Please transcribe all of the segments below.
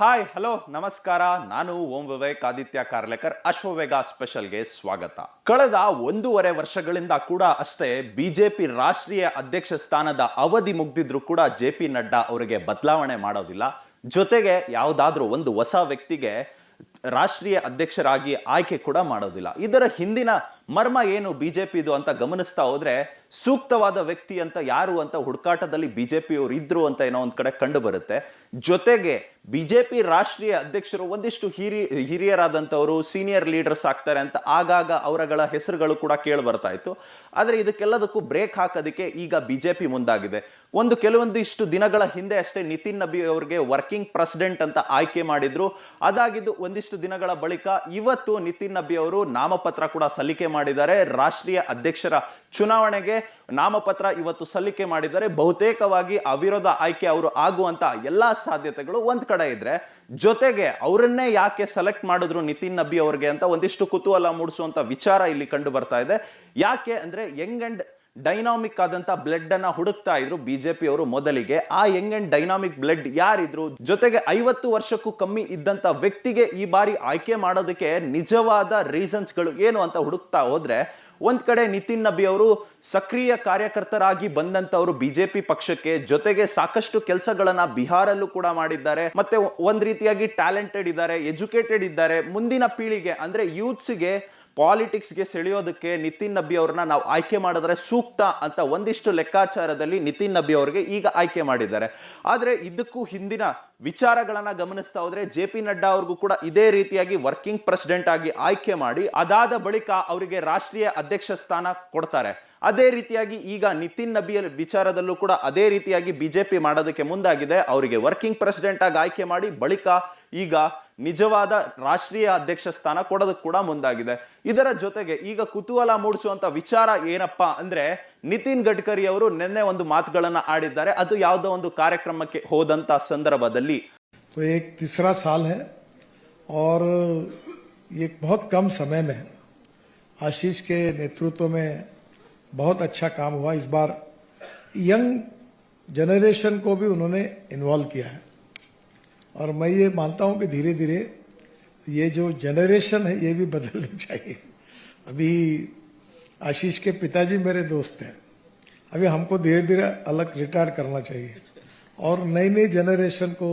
Hi hello ನಮಸ್ಕಾರ. ನಾನು ಓಂ ವಿವೇಕ್ ಆದಿತ್ಯ ಕಾರ್ಲೇಕರ್. ಅಶ್ವವೇಗ ಸ್ಪೆಷಲ್ಗೆ ಸ್ವಾಗತ. ಕಳೆದ 1.5 ವರ್ಷಗಳಿಂದ ಕೂಡ ಅಷ್ಟೇ ಬಿಜೆಪಿ ರಾಷ್ಟ್ರೀಯ ಅಧ್ಯಕ್ಷ ಸ್ಥಾನದ ಅವಧಿ ಮುಗ್ದಿದ್ರು ಕೂಡ ಜೆ.ಪಿ. ನಡ್ಡಾ ಅವರಿಗೆ ಬದಲಾವಣೆ ಮಾಡೋದಿಲ್ಲ. ಜೊತೆಗೆ ಯಾವುದಾದ್ರೂ ಒಂದು ಹೊಸ ವ್ಯಕ್ತಿಗೆ ರಾಷ್ಟ್ರೀಯ ಅಧ್ಯಕ್ಷರಾಗಿ ಆಯ್ಕೆ ಕೂಡ ಮಾಡೋದಿಲ್ಲ. ಇದರ ಹಿಂದಿನ ಮರ್ಮ ಏನು ಬಿಜೆಪಿದು ಅಂತ ಗಮನಿಸ್ತಾ ಹೋದ್ರೆ ಸೂಕ್ತವಾದ ವ್ಯಕ್ತಿ ಅಂತ ಯಾರು ಅಂತ ಹುಡುಕಾಟದಲ್ಲಿ ಬಿಜೆಪಿಯವರು ಇದ್ರು ಅಂತ ಏನೋ ಒಂದ್ ಕಡೆ ಕಂಡು ಬರುತ್ತೆ. ಜೊತೆಗೆ ಬಿಜೆಪಿ ರಾಷ್ಟ್ರೀಯ ಅಧ್ಯಕ್ಷರು ಒಂದಿಷ್ಟು ಹಿರಿಯರಾದಂಥವರು ಸೀನಿಯರ್ ಲೀಡರ್ಸ್ ಆಗ್ತಾರೆ ಅಂತ ಆಗಾಗ ಅವರಗಳ ಹೆಸರುಗಳು ಕೂಡ ಕೇಳಿ ಬರ್ತಾ ಇತ್ತು. ಆದರೆ ಇದಕ್ಕೆಲ್ಲದಕ್ಕೂ ಬ್ರೇಕ್ ಹಾಕೋದಕ್ಕೆ ಈಗ ಬಿಜೆಪಿ ಮುಂದಾಗಿದೆ. ಕೆಲವೊಂದಿಷ್ಟು ದಿನಗಳ ಹಿಂದೆ ಅಷ್ಟೇ ನಿತಿನ್ ನಬಿ ಅವರಿಗೆ ವರ್ಕಿಂಗ್ ಪ್ರೆಸಿಡೆಂಟ್ ಅಂತ ಆಯ್ಕೆ ಮಾಡಿದ್ರು. ಅದಾಗಿದ್ದು ಒಂದಿಷ್ಟು ದಿನಗಳ ಬಳಿಕ ಇವತ್ತು ನಿತಿನ್ ನಬಿ ಅವರು ನಾಮಪತ್ರ ಕೂಡ ಸಲ್ಲಿಕೆ ಮಾಡಿದ್ದಾರೆ. ರಾಷ್ಟ್ರೀಯ ಅಧ್ಯಕ್ಷರ ಚುನಾವಣೆಗೆ ನಾಮಪತ್ರ ಇವತ್ತು ಸಲ್ಲಿಕೆ ಮಾಡಿದ್ದಾರೆ. ಬಹುತೇಕವಾಗಿ ಅವಿರೋಧ ಆಯ್ಕೆ ಅವರು ಆಗುವಂತ ಎಲ್ಲಾ ಸಾಧ್ಯತೆಗಳು ಒಂದ್ ಕಡೆ ಇದ್ರೆ, ಜೊತೆಗೆ ಅವರನ್ನೇ ಯಾಕೆ ಸೆಲೆಕ್ಟ್ ಮಾಡಿದ್ರು ನಿತಿನ್ ನಬಿ ಅವರಿಗೆ ಅಂತ ಒಂದಿಷ್ಟು ಕುತೂಹಲ ಮೂಡಿಸುವಂತ ವಿಚಾರ ಇಲ್ಲಿ ಕಂಡು ಬರ್ತಾ ಇದೆ. ಯಾಕೆ ಅಂದ್ರೆ ಯಂಗ್ ಅಂಡ್ ಡೈನಾಮಿಕ್ ಆದಂತ ಬ್ಲಡ್ ಅನ್ನ ಹುಡುಕ್ತಾ ಇದ್ರು ಬಿಜೆಪಿ ಅವರು ಮೊದಲಿಗೆ. ಆ ಯಂಗ್ ಅಂಡ್ ಡೈನಾಮಿಕ್ ಬ್ಲಡ್ ಯಾರಿದ್ರು, ಜೊತೆಗೆ 50 ವರ್ಷಕ್ಕೂ ಕಮ್ಮಿ ಇದ್ದಂತ ವ್ಯಕ್ತಿಗೆ ಈ ಬಾರಿ ಆಯ್ಕೆ ಮಾಡೋದಕ್ಕೆ ನಿಜವಾದ ರೀಸನ್ಸ್ ಗಳು ಏನು ಅಂತ ಹುಡುಕ್ತಾ ಹೋದ್ರೆ, ಒಂದ್ ಕಡೆ ನಿತಿನ್ ನಬಿ ಅವರು ಸಕ್ರಿಯ ಕಾರ್ಯಕರ್ತರಾಗಿ ಬಂದಂತವರು ಬಿಜೆಪಿ ಪಕ್ಷಕ್ಕೆ, ಜೊತೆಗೆ ಸಾಕಷ್ಟು ಕೆಲಸಗಳನ್ನ ಬಿಹಾರಲ್ಲೂ ಕೂಡ ಮಾಡಿದ್ದಾರೆ. ಮತ್ತೆ ಒಂದ್ ರೀತಿಯಾಗಿ ಟ್ಯಾಲೆಂಟೆಡ್ ಇದ್ದಾರೆ, ಎಜುಕೇಟೆಡ್ ಇದ್ದಾರೆ. ಮುಂದಿನ ಪೀಳಿಗೆ ಅಂದ್ರೆ ಯೂತ್ಸ್ಗೆ ಪಾಲಿಟಿಕ್ಸ್ಗೆ ಸೆಳೆಯೋದಕ್ಕೆ ನಿತಿನ್ ನಬಿ ಅವ್ರನ್ನ ನಾವು ಆಯ್ಕೆ ಮಾಡಿದ್ರೆ ಸೂಕ್ತ ಅಂತ ಒಂದಿಷ್ಟು ಲೆಕ್ಕಾಚಾರದಲ್ಲಿ ನಿತಿನ್ ನಬಿ ಅವರಿಗೆ ಈಗ ಆಯ್ಕೆ ಮಾಡಿದ್ದಾರೆ. ಆದ್ರೆ ಇದಕ್ಕೂ ಹಿಂದಿನ ವಿಚಾರಗಳನ್ನ ಗಮನಿಸ್ತಾ ಹೋದ್ರೆ ಜೆ.ಪಿ. ನಡ್ಡಾ ಅವ್ರಿಗೂ ಕೂಡ ಇದೇ ರೀತಿಯಾಗಿ ವರ್ಕಿಂಗ್ ಪ್ರೆಸಿಡೆಂಟ್ ಆಗಿ ಆಯ್ಕೆ ಮಾಡಿ ಅದಾದ ಬಳಿಕ ಅವರಿಗೆ ರಾಷ್ಟ್ರೀಯ ಅಧ್ಯಕ್ಷ ಸ್ಥಾನ ಕೊಡ್ತಾರೆ. ಅದೇ ರೀತಿಯಾಗಿ ಈಗ ನಿತಿನ್ ನಬಿ ವಿಚಾರದಲ್ಲೂ ಕೂಡ ಅದೇ ರೀತಿಯಾಗಿ ಬಿಜೆಪಿ ಮಾಡೋದಕ್ಕೆ ಮುಂದಾಗಿದೆ. ಅವರಿಗೆ ವರ್ಕಿಂಗ್ ಪ್ರೆಸಿಡೆಂಟ್ ಆಗಿ ಆಯ್ಕೆ ಮಾಡಿ ಬಳಿಕ ಈಗ ನಿಜವಾದ ರಾಷ್ಟ್ರೀಯ ಅಧ್ಯಕ್ಷ ಸ್ಥಾನ ಕೊಡೋದಕ್ಕೆ ಕೂಡ ಮುಂದಾಗಿದೆ. ಇದರ ಜೊತೆಗೆ ಈಗ ಕುತೂಹಲ ಮೂಡಿಸುವಂತ ವಿಚಾರ ಏನಪ್ಪಾ ಅಂದ್ರೆ, ನಿತಿನ್ ಗಡ್ಕರಿ ಅವರು ನಿನ್ನೆ ಒಂದು ಮಾತುಗಳನ್ನ ಆಡಿದ್ದಾರೆ. ಅದು ಯಾವುದೋ ಒಂದು ಕಾರ್ಯಕ್ರಮಕ್ಕೆ ಹೋದಂತ ಸಂದರ್ಭದಲ್ಲಿ तो एक तीसरा साल है और एक बहुत कम समय में आशीष के नेतृत्व में बहुत अच्छा काम हुआ. इस बार यंग जनरेशन को भी उन्होंने इन्वॉल्व किया है और मैं ये मानता हूं कि धीरे धीरे ये जो जनरेशन है ये भी बदलनी चाहिए. अभी आशीष के पिताजी मेरे दोस्त हैं. अभी हमको धीरे धीरे अलग रिटायर करना चाहिए और नई नई जनरेशन को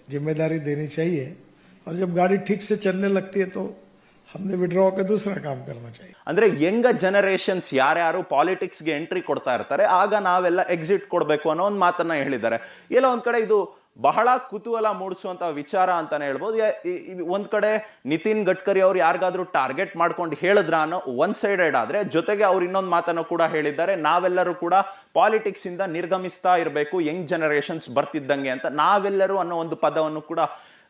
जिम्मेदारी देनी चाहिए. और जब गाड़ी ठीक से चलने लगती है तो हमने विड्रॉ के दूसरा काम करना चाहिए. ಅಂದ್ರೆ ಯಂಗ್ ಜನರೇಷನ್ಸ್ ಯಾರ್ಯಾರು ಪಾಲಿಟಿಕ್ಸ್ ಗೆ ಎಂಟ್ರಿ ಕೊಡ್ತಾ ಇರ್ತಾರೆ ಆಗ ನಾವೆಲ್ಲ ಎಕ್ಸಿಟ್ ಕೊಡಬೇಕು ಅನ್ನೋ ಒಂದು ಮಾತನ್ನ ಹೇಳಿದ್ದಾರೆ. ಎಲ್ಲ ಒಂದ್ ಕಡೆ ಇದು ಬಹಳ ಕುತೂಹಲ ಮೂಡಿಸುವಂತ ವಿಚಾರ ಅಂತಾನೆ ಹೇಳ್ಬೋದು. ಒಂದ್ ಕಡೆ ನಿತಿನ್ ಗಡ್ಕರಿ ಅವ್ರು ಯಾರಿಗಾದ್ರೂ ಟಾರ್ಗೆಟ್ ಮಾಡ್ಕೊಂಡು ಹೇಳಿದ್ರ ಅನ್ನೋ ಒನ್ ಸೈಡೆಡ್ ಆದ್ರೆ, ಜೊತೆಗೆ ಅವ್ರು ಇನ್ನೊಂದು ಮಾತನ್ನು ಕೂಡ ಹೇಳಿದ್ದಾರೆ, ನಾವೆಲ್ಲರೂ ಕೂಡ ಪಾಲಿಟಿಕ್ಸ್ ಇಂದ ನಿರ್ಗಮಿಸ್ತಾ ಇರಬೇಕು ಯಂಗ್ ಜನರೇಷನ್ಸ್ ಬರ್ತಿದ್ದಂಗೆ ಅಂತ. ನಾವೆಲ್ಲರೂ ಅನ್ನೋ ಒಂದು ಪದವನ್ನು ಕೂಡ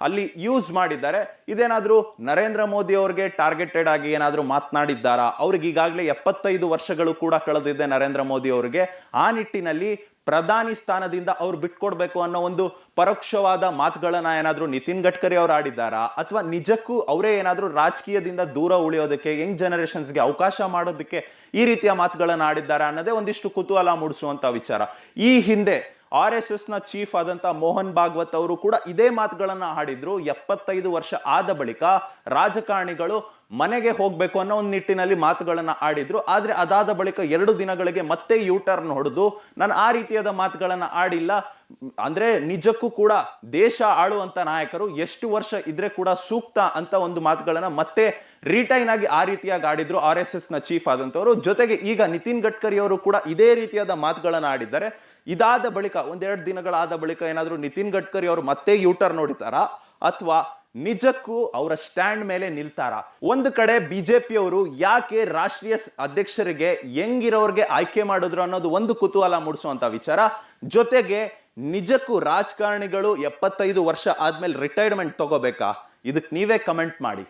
ಅಲ್ಲಿ ಯೂಸ್ ಮಾಡಿದ್ದಾರೆ. ಇದೇನಾದ್ರೂ ನರೇಂದ್ರ ಮೋದಿ ಅವ್ರಿಗೆ ಟಾರ್ಗೆಟೆಡ್ ಆಗಿ ಏನಾದ್ರೂ ಮಾತನಾಡಿದ್ದಾರಾ? ಅವ್ರಿಗೆ ಈಗಾಗಲೇ 75 ವರ್ಷಗಳು ಕೂಡ ಕಳೆದಿದೆ ನರೇಂದ್ರ ಮೋದಿ ಅವರಿಗೆ. ಆ ನಿಟ್ಟಿನಲ್ಲಿ ಪ್ರಧಾನಿ ಸ್ಥಾನದಿಂದ ಅವ್ರು ಬಿಟ್ಕೊಡ್ಬೇಕು ಅನ್ನೋ ಒಂದು ಪರೋಕ್ಷವಾದ ಮಾತುಗಳನ್ನ ಏನಾದ್ರೂ ನಿತಿನ್ ಗಡ್ಕರಿ ಅವ್ರು ಆಡಿದ್ದಾರಾ, ಅಥವಾ ನಿಜಕ್ಕೂ ಅವರೇ ಏನಾದ್ರೂ ರಾಜಕೀಯದಿಂದ ದೂರ ಉಳಿಯೋದಕ್ಕೆ ಯಂಗ್ ಜನರೇಷನ್ಸ್ಗೆ ಅವಕಾಶ ಮಾಡೋದಕ್ಕೆ ಈ ರೀತಿಯ ಮಾತುಗಳನ್ನ ಆಡಿದ್ದಾರಾ ಅನ್ನೋದೇ ಒಂದಿಷ್ಟು ಕುತೂಹಲ ಮೂಡಿಸುವಂತ ವಿಚಾರ. ಈ ಹಿಂದೆ RSS ನ ಚೀಫ್ ಆದಂತ ಮೋಹನ್ ಭಾಗವತ್ ಅವರು ಕೂಡ ಇದೇ ಮಾತುಗಳನ್ನ ಆಡಿದ್ರು. 75 ವರ್ಷ ಆದ ಬಳಿಕ ರಾಜಕಾರಣಿಗಳು ಮನೆಗೆ ಹೋಗ್ಬೇಕು ಅನ್ನೋ ಒಂದು ನಿಟ್ಟಿನಲ್ಲಿ ಮಾತುಗಳನ್ನ ಆಡಿದ್ರು. ಆದ್ರೆ ಅದಾದ ಬಳಿಕ 2 ದಿನಗಳಿಗೆ ಮತ್ತೆ ಯೂ ಟರ್ನ್ ಹೊಡೆದು ನಾನು ಆ ರೀತಿಯಾದ ಮಾತುಗಳನ್ನ ಆಡಿಲ್ಲ, ಅಂದ್ರೆ ನಿಜಕ್ಕೂ ಕೂಡ ದೇಶ ಆಳುವಂತ ನಾಯಕರು ಎಷ್ಟು ವರ್ಷ ಇದ್ರೆ ಕೂಡ ಸೂಕ್ತ ಅಂತ ಒಂದು ಮಾತುಗಳನ್ನ ಮತ್ತೆ ರಿಟೈನ್ ಆಗಿ ಆ ರೀತಿಯಾಗಿ ಆಡಿದ್ರು RSS ನ ಚೀಫ್ ಆದಂತವರು. ಜೊತೆಗೆ ಈಗ ನಿತಿನ್ ಗಡ್ಕರಿ ಅವರು ಕೂಡ ಇದೇ ರೀತಿಯಾದ ಮಾತುಗಳನ್ನ ಆಡಿದ್ದಾರೆ. ಇದಾದ ಬಳಿಕ 1-2 ದಿನಗಳಾದ ಬಳಿಕ ಏನಾದ್ರೂ ನಿತಿನ್ ಗಡ್ಕರಿ ಅವರು ಮತ್ತೆ ಯೂ ಟರ್ನ್ ಹೊಡಿತಾರಾ ಅಥವಾ ನಿಜಕ್ಕೂ ಅವರ ಸ್ಟ್ಯಾಂಡ್ ಮೇಲೆ ನಿಲ್ತಾರ? ಒಂದು ಕಡೆ ಬಿಜೆಪಿ ಅವರು ಯಾಕೆ ರಾಷ್ಟ್ರೀಯ ಅಧ್ಯಕ್ಷರಿಗೆ ಹೆಂಗಿರೋರ್ಗೆ ಆಯ್ಕೆ ಮಾಡಿದ್ರು ಅನ್ನೋದು ಒಂದು ಕುತೂಹಲ ಮೂಡಿಸುವಂತ ವಿಚಾರ. ಜೊತೆಗೆ ನಿಜಕ್ಕೂ ರಾಜಕಾರಣಿಗಳು 75 ವರ್ಷ ಆದ್ಮೇಲೆ ರಿಟೈರ್ಮೆಂಟ್ ತಗೋಬೇಕಾ? ಇದಕ್ಕೆ ನೀವೇ ಕಮೆಂಟ್ ಮಾಡಿ.